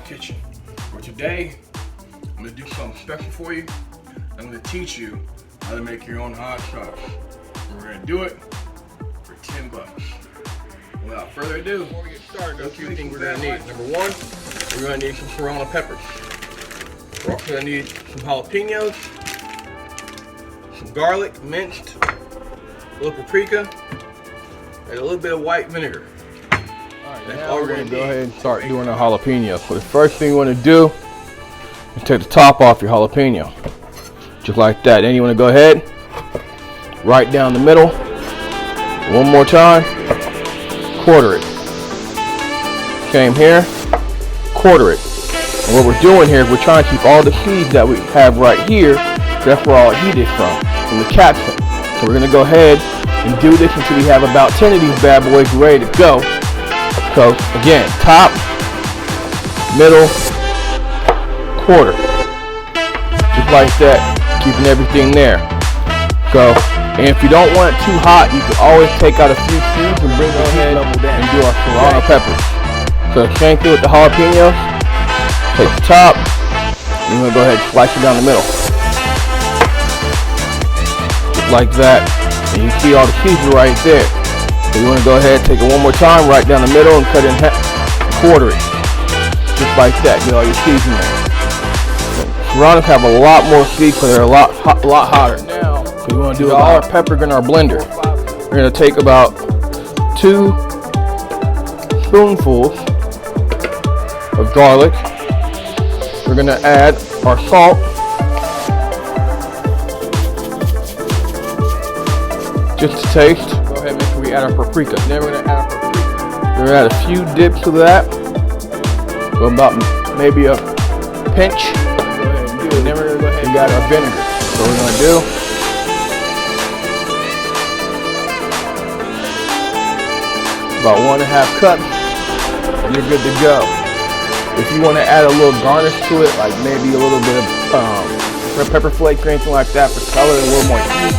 kitchen. For today, I'm gonna do something special for you. I'm gonna teach you how to make your own hot sauce. We're gonna do it for 10 bucks. Without further ado, before we get started, there's a few things we're gonna need. Number one, we're gonna need some serrano peppers. We're also gonna need some jalapenos, some garlic minced, a little paprika, and a little bit of white vinegar. That's all we're gonna go ahead and start doing the jalapenos. So the first thing you want to do is take the top off your jalapeno, just like that. Then you want to go ahead, right down the middle, one more time, quarter it. Same here, quarter it. And what we're doing here is we're trying to keep all the seeds that we have right here. That's where all the heat is from the capsule. So we're gonna go ahead and do this until we have about 10 of these bad boys ready to go. So again, top, middle, quarter, just like that, keeping everything there. So, and if you don't want it too hot, you can always take out a few seeds and bring it ahead and do our serrano peppers. So same thing with the jalapenos. Take the top, and you're gonna go ahead and slice it down the middle, just like that. And you see all the seeds right there. So you want to go ahead, take it one more time, right down the middle, and cut it in half, quarter it, just like that. Get all your seeds in there. Serranos have a lot more seeds, so they're a lot hotter. Now, so you want to do all our pepper in our blender. We're going to take about 2 spoonfuls of garlic. We're going to add our salt, just to taste. Go ahead and make sure we add our paprika. Then we're gonna add our paprika. We're gonna add a few dips of that. So about maybe a pinch. Go ahead and do it. And then we're gonna go ahead and add our vinegar. So we're gonna do about 1.5 cups. And you're good to go. If you want to add a little garnish to it, like maybe a little bit of red pepper flakes or anything like that for color and a little more heat,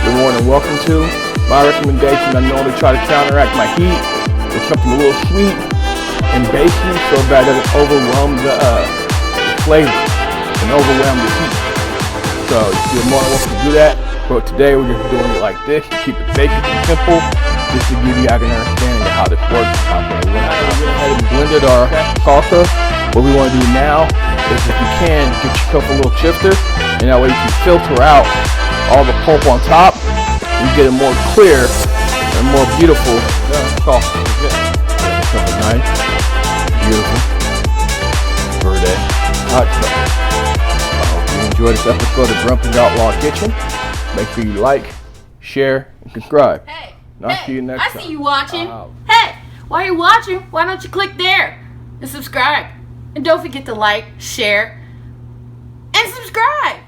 you're more than welcome to. My recommendation, I normally try to counteract my heat with something a little sweet and baking so that it doesn't overwhelm the flavor and overwhelm the heat. So you're more than welcome to do that. But today we're just doing it like this to keep it basic and simple, just to give you an understanding of how this works. We went ahead and blended our salsa. What we want to do now is, if you can, get yourself a little shifter, and that way you can filter out all the pulp on top. You get a more clear and more beautiful sauce. Something nice, beautiful, verde, hot sauce. I hope you enjoyed this episode of Grumpy's Outlaw Kitchen. Make sure you like, share, and subscribe. Hey, See you next time. I see you watching. Hey, while you're watching, why don't you click there and subscribe? And don't forget to like, share, and subscribe.